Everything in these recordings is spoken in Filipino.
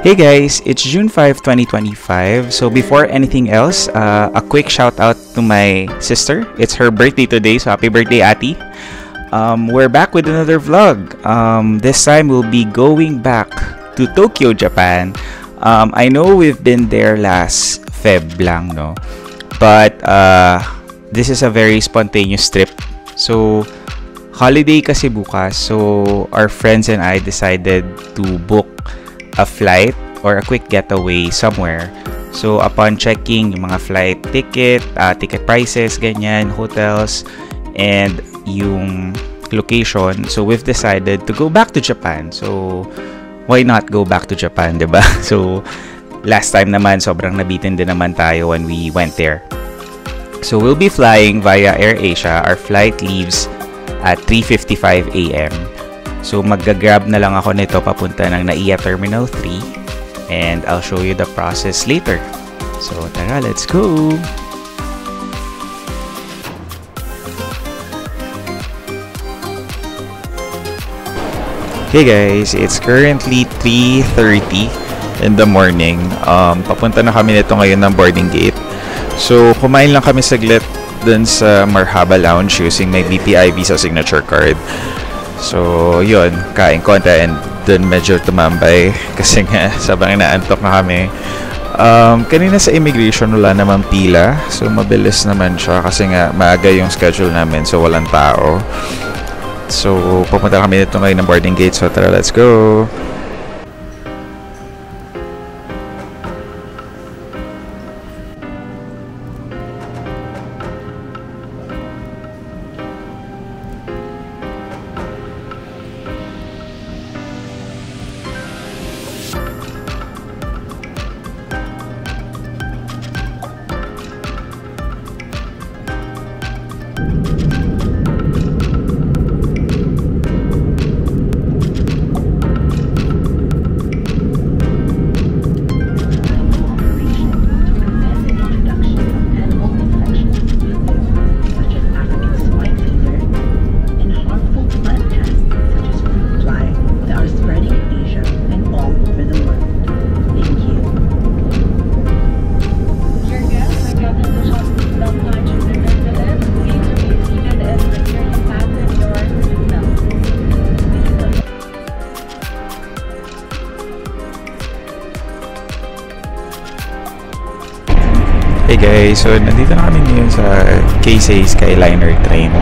Hey guys, it's June 5, 2025. So before anything else, a quick shout out to my sister. It's her birthday today, so happy birthday, Ati. We're back with another vlog. This time we'll be going back to Tokyo, Japan. I know we've been there last Feb lang, no? But this is a very spontaneous trip. So holiday kasi bukas, so our friends and I decided to book a flight or a quick getaway somewhere. So upon checking yung mga flight ticket prices, ganyan, hotels, and yung location, so we've decided to go back to Japan. So why not go back to Japan, diba? So last time naman sobrang nabitin din naman tayo when we went there. So we'll be flying via AirAsia. Our flight leaves at 3:55 AM. So magga-grab na lang ako nito papunta ng NAIA Terminal 3 and I'll show you the process later. So tara, let's go! Hey guys, it's currently 3:30 in the morning. Papunta na kami nito ngayon ng boarding gate. So kumain lang kami saglit dun sa Marhaba Lounge using my BPI Visa signature card. So, yun, kain konti and dun medyo tumambay kasi nga sabang inaantok na kami. Kanina sa immigration wala namang pila, so mabilis naman siya kasi nga maaga yung schedule namin, so walang tao. So, pupunta kami nito ngayon ng boarding gate, so tara, let's go! Hey guys, so nandito na kami ngayon sa Keisei Skyliner train.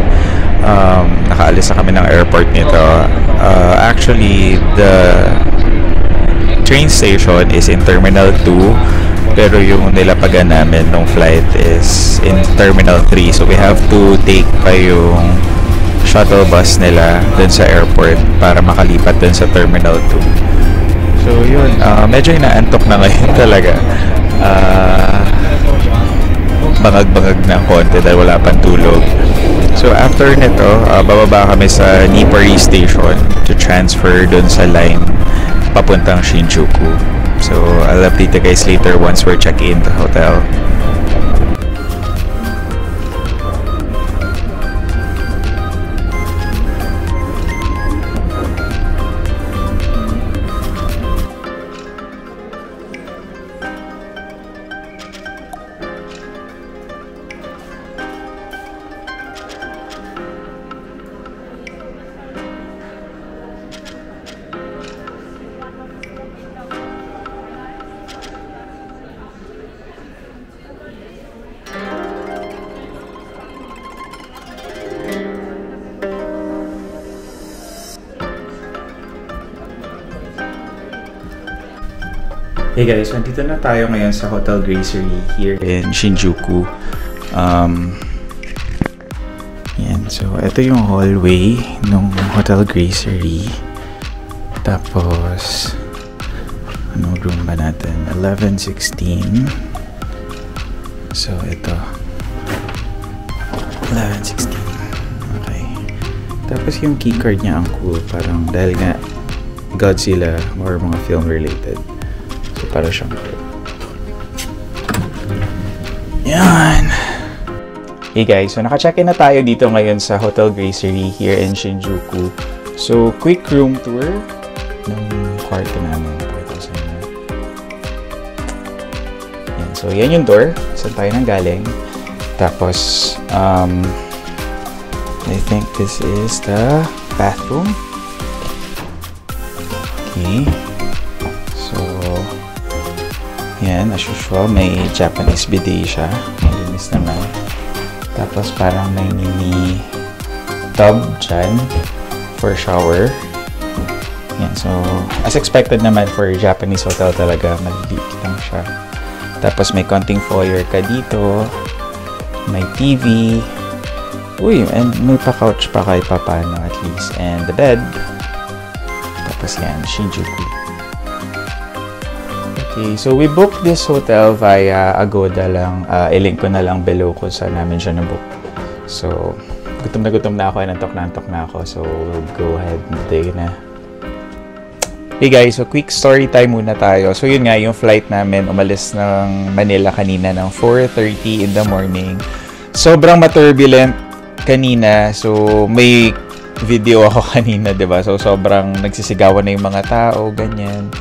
Nakaalis na kami ng airport nito. Actually, the train station is in Terminal 2, pero yung nilapagan namin ng flight is in Terminal 3. So we have to take pa yung shuttle bus nila dun sa airport para makalipat dun sa Terminal 2. So yun, medyo inaantok na ngayon talaga. Bangag-bangag ng konti dahil wala pang tulog. So after nito, bababa kami sa Nippari Station to transfer dun sa line papuntang Shinjuku. So I'll update you guys later once we're check-in to hotel. Hey guys, nandito na tayo ngayon sa Hotel Gracery here in Shinjuku. Yan, so ito yung hallway ng Hotel Gracery. Tapos, anong room ba natin? 1116. So ito. 1116. Okay. Tapos yung keycard niya ang cool. Parang dahil nga Godzilla or mga film related. So, para siyang cool. Yan! Hey guys, so naka-check-in na tayo dito ngayon sa Hotel Gracery here in Shinjuku. So, quick room tour ng kwarto namin. Pakita ko sa inyo. So, yan yung door. Saan tayo nang galing. Tapos, I think this is the bathroom. Okay. So, yan. As usual, may Japanese bidet siya. Malinis naman. Tapos, parang may mini tub dyan for shower. Yan. So, as expected naman for Japanese hotel talaga, maliliit lang siya. Tapos, may konting foyer ka dito. May TV. Uy, and may pa-couch pa kahit paano at least. And the bed. Tapos yan, Shinjuku. Okay, so we booked this hotel via Agoda lang. I-link ko na lang below kung saan namin siya na-book. So, gutom na ako and antok na ako. So, we'll go ahead and dig na. Hey guys, so quick story time muna tayo. So yun nga, yung flight namin umalis ng Manila kanina ng 4:30 in the morning. Sobrang maturbulent kanina. So may video ako kanina, 'di ba? So sobrang nagsisigawan na yung mga tao, ganyan.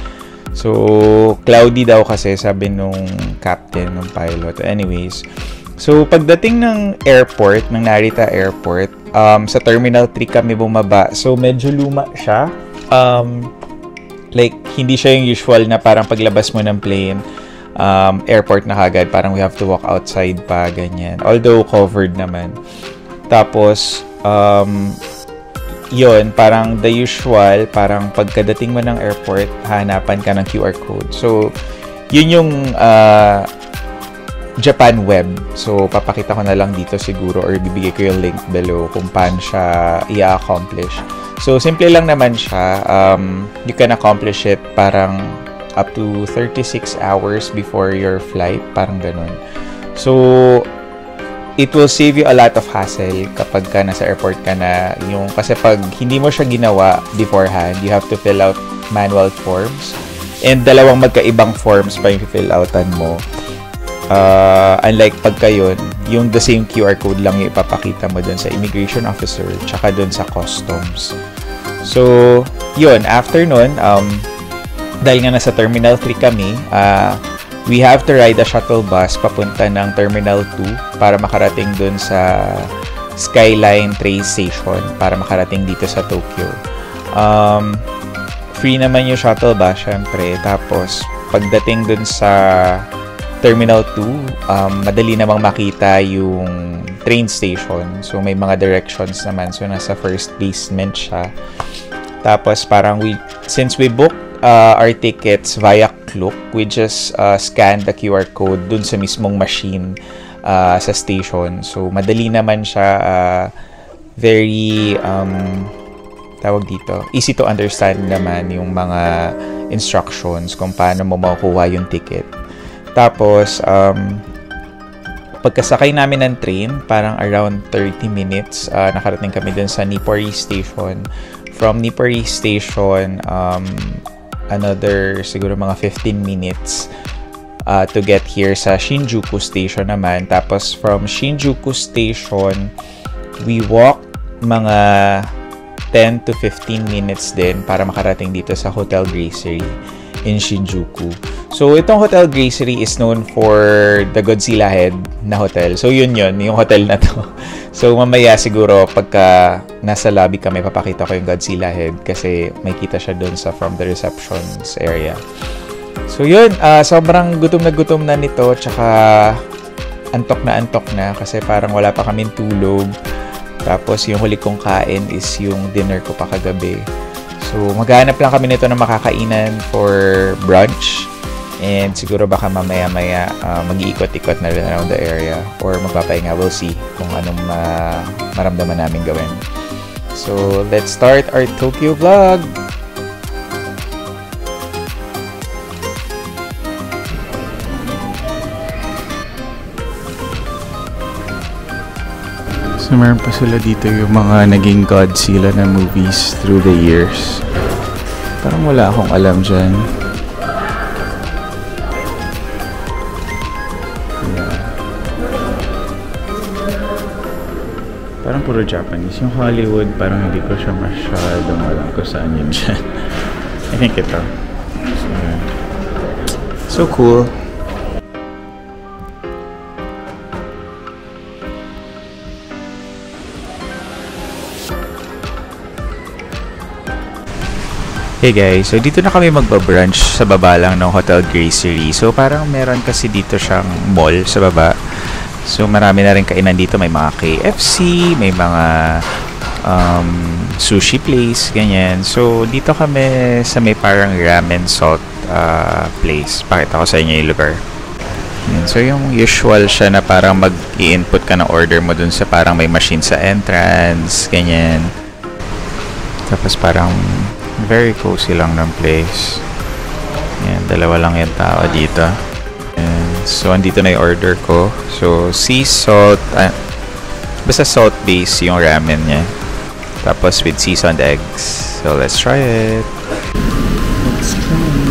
So cloudy daw kasi sabi nung captain, nung pilot. Anyways, so pagdating ng airport, ng Narita Airport, sa Terminal 3 kami bumaba. So medyo luma siya. Like, hindi siya yung usual na parang paglabas mo ng plane, airport na kagad, parang we have to walk outside pa, ganyan. Although, covered naman. Tapos, yun, parang the usual, parang pagkadating mo ng airport, hahanapan ka ng QR code. So, yun yung Japan Web. So, papakita ko na lang dito siguro or bibigay ko yung link below kung paano siya i-accomplish. So, simple lang naman siya. You can accomplish it parang up to 36 hours before your flight. Parang ganun. So, it will save you a lot of hassle kapag ka nasa airport ka na. Kasi pag hindi mo siya ginawa beforehand, you have to fill out manual forms. And dalawang magkaibang forms pa yung fill outan mo. Unlike pagka yun, yung the same QR code lang yung ipapakita mo dun sa immigration officer tsaka dun sa customs. So, yun, after nun, dahil nga nasa Terminal 3 kami, we have to ride a shuttle bus papunta ng Terminal 2 para makarating dun sa Skyline train station para makarating dito sa Tokyo. Free naman yung shuttle bus, syempre. Tapos, pagdating dun sa Terminal 2, madali namang makita yung train station. So, may mga directions naman. So, nasa first basement siya. Tapos, parang since we booked our tickets via Klook, we just scanned the QR code dun sa mismong machine sa station. So, madali naman siya. Very, tawag dito, easy to understand naman yung mga instructions kung paano mo makukuha yung ticket. Tapos, pagkasakay namin ng train, parang around 30 minutes, nakarating kami dun sa Nippori Station. From Nippori Station, another siguro mga 15 minutes to get here sa Shinjuku Station naman. Tapos, from Shinjuku Station, we walk mga 10 to 15 minutes din para makarating dito sa Hotel Gracery in Shinjuku. So, itong Hotel Gracery is known for the Godzilla Head na hotel. So, yun, yung hotel na to. So, mamaya siguro pagka nasa lobby kami, papakita ko yung Godzilla Head kasi may kita siya dun from the receptions area. So, yun. Sobrang gutom na nito. Tsaka, antok na kasi parang wala pa kaming tulog. Tapos, yung huli kong kain is yung dinner ko pa kagabi. So, maghanap lang kami nito na makakainan for brunch. And siguro baka mamaya-maya mag-iikot-ikot na rin around the area or magpapahinga. We'll see kung anong maramdaman namin gawin. So, let's start our Tokyo vlog! So, meron pa sila dito yung mga naging Godzilla na movies through the years. Parang wala akong alam dyan. Parang puro Japanese. Yung Hollywood, parang hindi ko siya masyadong alam kung saan yun dyan. I think ito. So cool. Hey guys, so dito na kami magbabrunch sa baba lang ng Hotel Gracery. So parang meron kasi dito siyang mall sa baba. So marami na rin kainan dito. May mga KFC, may mga sushi place, ganyan. So dito kami sa may parang ramen salt place. Pakita ko sa inyo yung lugar. So yung usual siya na parang mag-i-input ka ng order mo dun sa parang may machine sa entrance, ganyan. Tapos parang very cozy lang ng place. Yan, dalawa lang yung tao dito. And so, andito na yung order ko. So, sea salt, basta salt base yung ramen niya. Tapos with seasoned eggs. So, let's try it. Let's try it.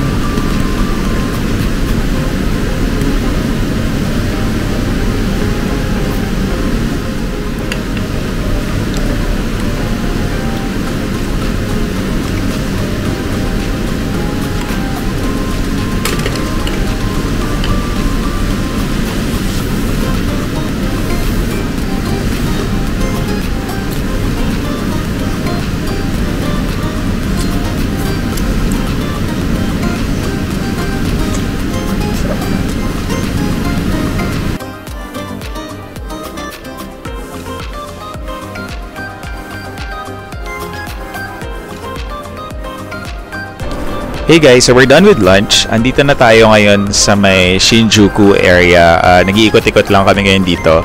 Hey guys, so we're done with lunch. Andito na tayo ngayon sa may Shinjuku area. Nag-iikot-ikot lang kami ngayon dito.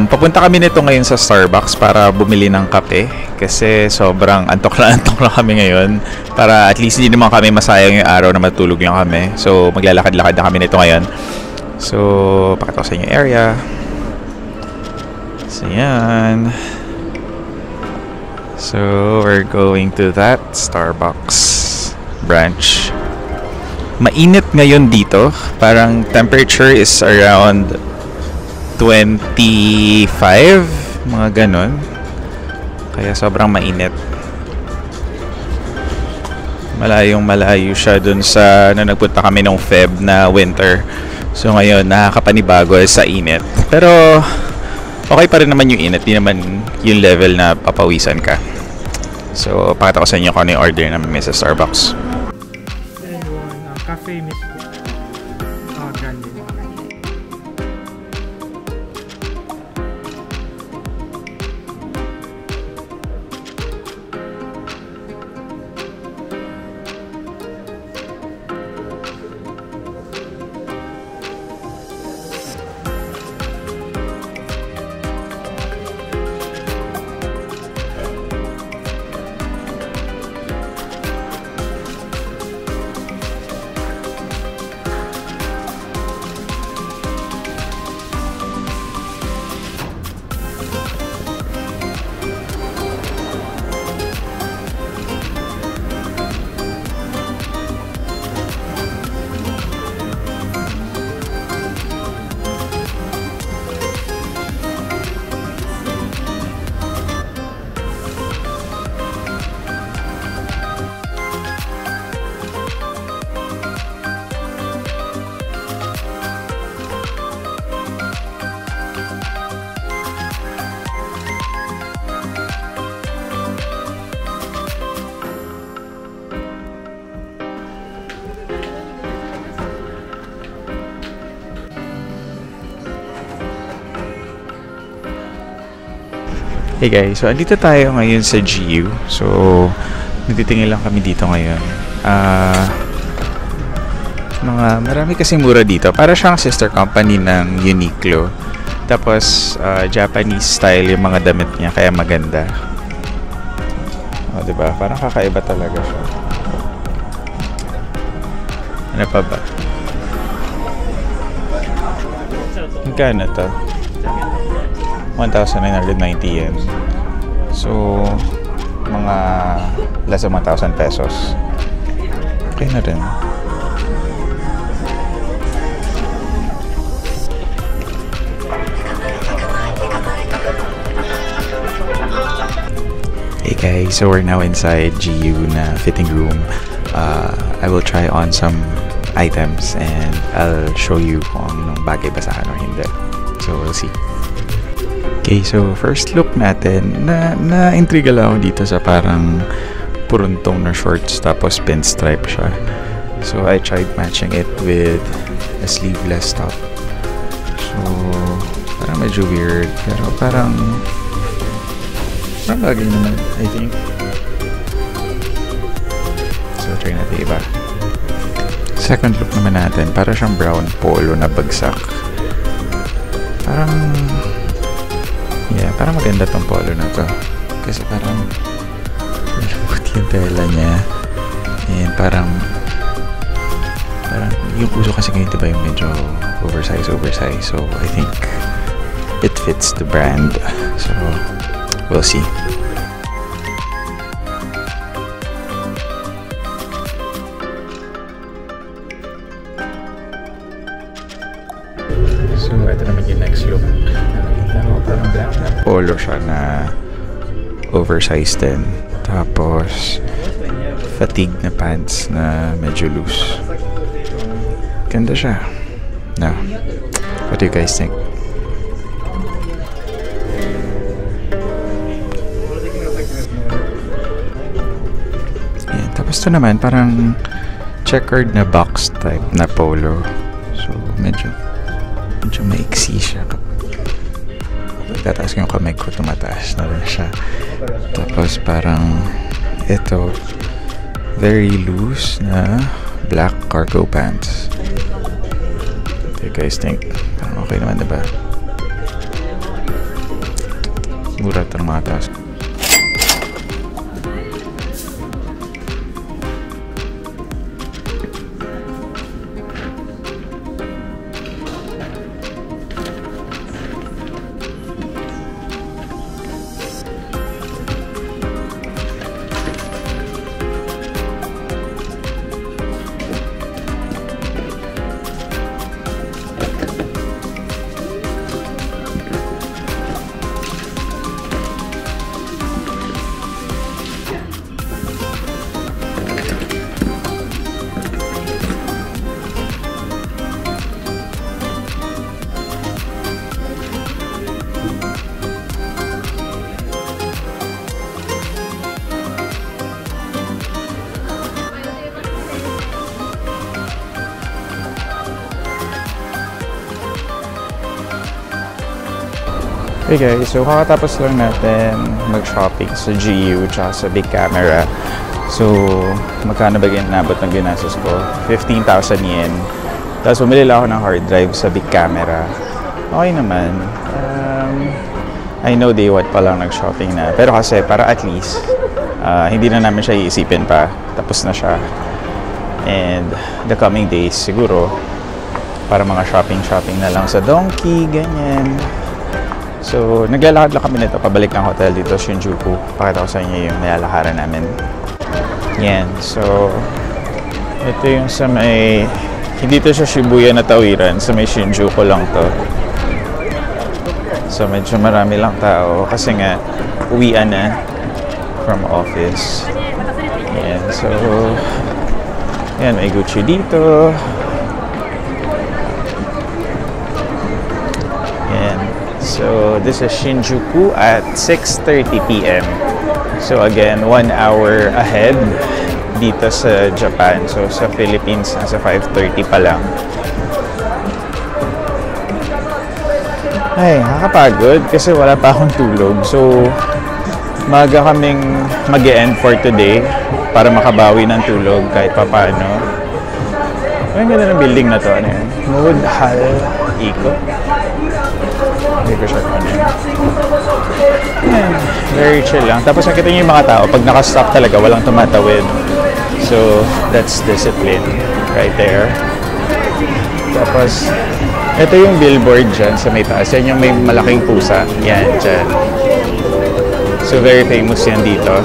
Papunta kami nito ngayon sa Starbucks para bumili ng kape. Kasi sobrang antok lang kami ngayon. Para at least hindi naman kami masayang yung araw na matulog lang kami. So maglalakad-lakad na kami nito ngayon. So pakita ko sa inyo area. So yan. So we're going to that Starbucks branch. Mainit ngayon dito. Parang temperature is around 25, mga ganon. Kaya sobrang mainit. Malayo siya dun sa nagpunta kami nung Feb na winter. So ngayon nakakapanibago sa init. Pero okay pa rin naman yung init. Di naman yung level na papawisan ka. So pakita ko sa inyo kung ano yung order namin sa Starbucks. Cafe mismo. Grande. Hey guys, so andito tayo ngayon sa GU. So, nagtitingin lang kami dito ngayon. Marami kasing mura dito. Para siyang sister company ng Uniqlo. Tapos, Japanese style yung mga damit niya, kaya maganda. O, diba? Parang kakaiba talaga siya. Ano pa ba? Magkano to? 1,990 yen. So, mga less than 1,000 pesos. Okay na rin. Hey guys, so we're now inside GU na fitting room. I will try on some items and I'll show you kung anong bagay ba sa akin or hindi. So, we'll see. Okay, so first look natin, na-intriga lang ako dito sa parang puruntong na shorts tapos pinstripe siya. So I tried matching it with a sleeveless top. So parang medyo weird pero parang bagay naman, I think. So try natin iba. Second look naman natin, para siyang brown polo na bagsak. Parang parang maganda tong polo na to kasi parang malambot yung tela niya and parang yung puso kasi ngayon diba yung medyo oversize, so I think it fits the brand, so we'll see. So ito naman yung next look. Parang black na polo siya na oversized din. Tapos fatigue na pants na medyo loose. Ganda siya. Now, what do you guys think? Yan. Tapos ito naman parang checkered na box type na polo. So medyo maiksi siya. Tataas yung kamay ko, tumataas na rin siya. Tapos parang ito very loose na black cargo pants. What do you guys think? Parang okay naman, diba? Mura ito ng mga taas. Hey guys, so kakatapos lang natin mag-shopping sa GU tsaka sa Big Camera. So, magkano ba ginabot ng ginastos ko? 15,000 yen. Tapos bumili lang ako ng hard drive sa Big Camera. Okay naman. I know day one pa lang nag-shopping na. Pero kasi para at least, hindi na namin siya iisipin pa. Tapos na siya. And the coming days, siguro, para mga shopping na lang sa Donkey, ganyan. So, naglalakad lang kami nito pabalik ng hotel dito sa Shinjuku. Pakita ko sa inyo yung nilalakaran namin. Yan. So, ito yung sa may... Hindi to sa Shibuya na tawiran. Sa may Shinjuku lang to. So, medyo marami lang tao. Kasi nga, uwian na from office. Yan. So, yan. May Gucci dito. So, this is Shinjuku at 6:30 p.m. So, again, 1 hour ahead dito sa Japan. So, sa Philippines, nasa 5:30 pa lang. Ay, nakakapagod kasi wala pa akong tulog. So, maaga kaming mag-e-end for today para makabawi ng tulog kahit pa paano. Ay, ganda ng building na to. Ano yun? Mood Hall Eco. Hindi ko sure ano yun. Yeah, very chill lang. Tapos nakita niyo yung mga tao. Pag nakastop talaga, walang tumatawid. So, that's discipline right there. Tapos, ito yung billboard dyan sa may taas. Yan yung may malaking pusa. Yan, dyan. So, very famous yan dito.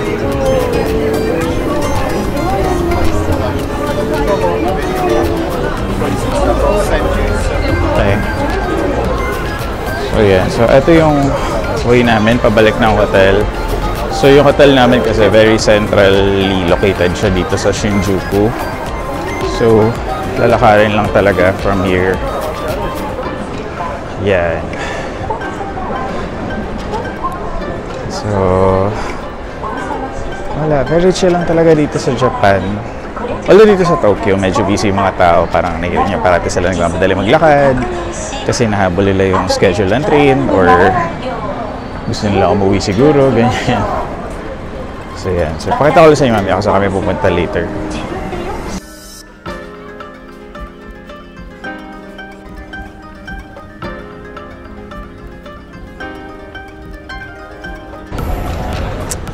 Okay. So, yan. So, ito yung way namin pabalik ng hotel. So, yung hotel namin kasi very centrally located siya dito sa Shinjuku. So, lalakarin lang talaga from here. Yan. So, Wala, very chill lang talaga dito sa Japan. Although dito sa Tokyo, medyo busy yung mga tao. Parang nakikita niya parati sila nagmamadali maglakad kasi nahabol nila yung schedule ng train or gusto nila umuwi siguro, ganyan. So yan. So pakita ko lang sa inyo mamaya kasi kami pupunta later.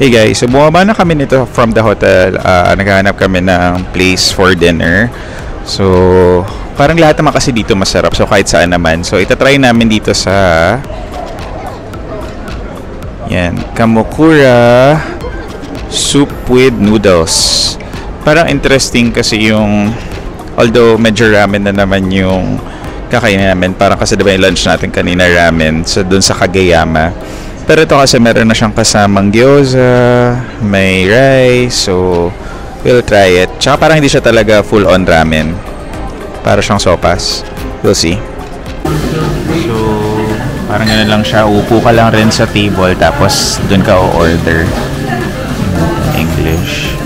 Hey guys, so bumaba na kami nito from the hotel. Naghahanap kami ng place for dinner. So, parang lahat naman kasi dito masarap. So, kahit saan naman. So, itatry namin dito sa yan, Kamukura soup with noodles. Parang interesting kasi yung although medyo ramen na naman yung kakainin namin. Parang kasi diba yung lunch natin kanina ramen. So, dun sa Kageyama. Pero ito kasi meron na siyang kasamang gyoza, may rice, so we'll try it. Tsaka parang hindi siya talaga full-on ramen. Para siyang sopas. We'll see. So, parang gano'n lang siya. Upo ka lang rin sa table tapos dun ka o-order. English.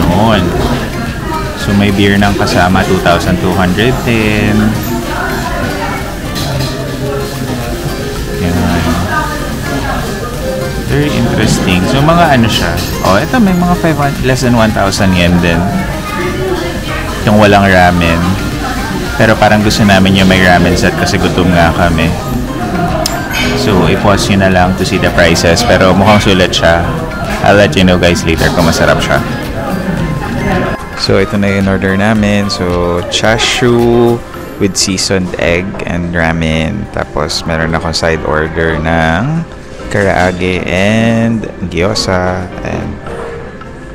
Yun. So, may beer ng kasama, 2,210. Very interesting. So, mga ano siya. Oh, ito may mga 500, less than 1,000 yen din. Yung walang ramen. Pero parang gusto namin yung may ramen set kasi gutom nga kami. So, i-pause nyo na lang to see the prices. Pero mukhang sulit siya. I'll let you know guys later kung masarap siya. So, ito na yung order namin. So, chashu with seasoned egg and ramen. Tapos, meron akong side order ng karaage and gyoza and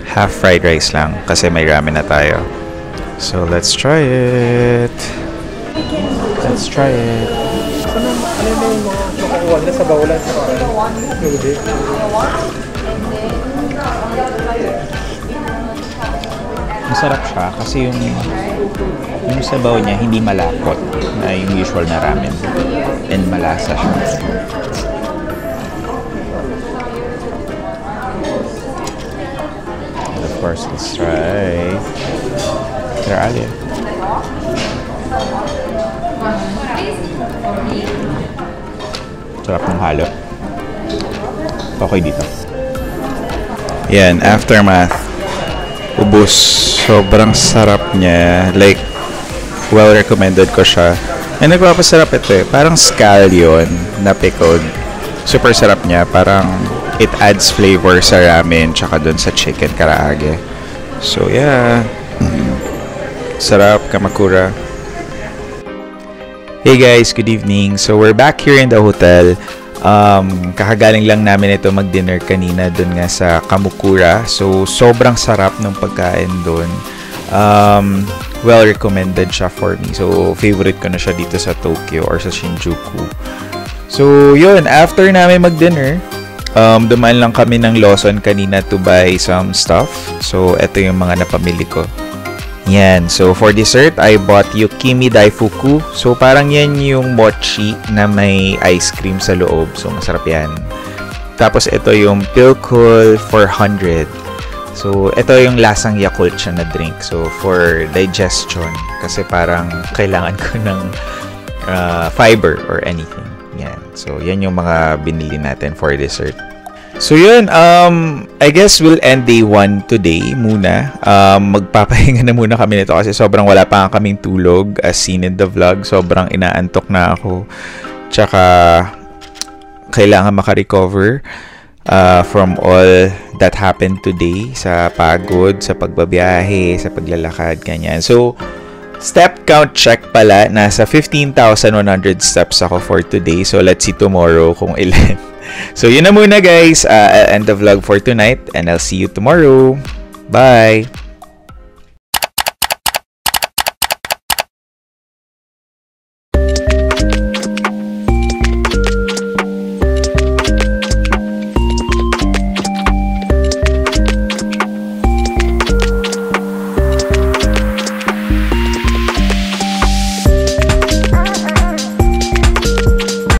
half fried rice lang kasi may ramen na tayo. So let's try it. Let's try it. Ano yung mga nakukuha nila sa bawalan sa noodle? Masarap siya kasi yung sabaw niya hindi malapot na yung usual na ramen and malasa siya. Of course, let's try karaage. Sarap ng halo. Okay dito. Yan, aftermath. Ubus. Sobrang sarap niya. Like, well recommended ko siya. And nagpapasarap ito eh. Parang scallion na pickled. Super sarap niya. Parang it adds flavor sa ramen tsaka dun sa chicken karaage. So yeah. Sarap, Kamakura. Hey guys, good evening. So we're back here in the hotel. Kakagaling lang namin ito mag-dinner kanina dun nga sa Kamukura. So sobrang sarap ng pagkain dun. Well recommended siya for me. So favorite ko na siya dito sa Tokyo or sa Shinjuku. So yun, after namin mag-dinner, dumaan lang kami ng Lawson kanina to buy some stuff. So ito yung mga napamili ko. Yan. So, for dessert, I bought Yukimi Daifuku. So, parang yan yung mochi na may ice cream sa loob. So, masarap yan. Tapos, ito yung Pilkul 400. So, ito yung lasang Yakult siya na drink. So, for digestion. Kasi parang kailangan ko ng fiber or anything. Yan. So, yan yung mga binili natin for dessert. So yun, I guess we'll end day 1 today muna. Magpapahinga na muna kami nito kasi sobrang wala pa kaming tulog as seen in the vlog. Sobrang inaantok na ako. Tsaka kailangan makarecover from all that happened today sa pagod, sa pagbabiyahe, sa paglalakad, ganyan. So, step count check pala. Nasa 15,100 steps ako for today. So, let's see tomorrow kung ilan. So, yun na muna guys. I'll end the vlog for tonight and I'll see you tomorrow. Bye!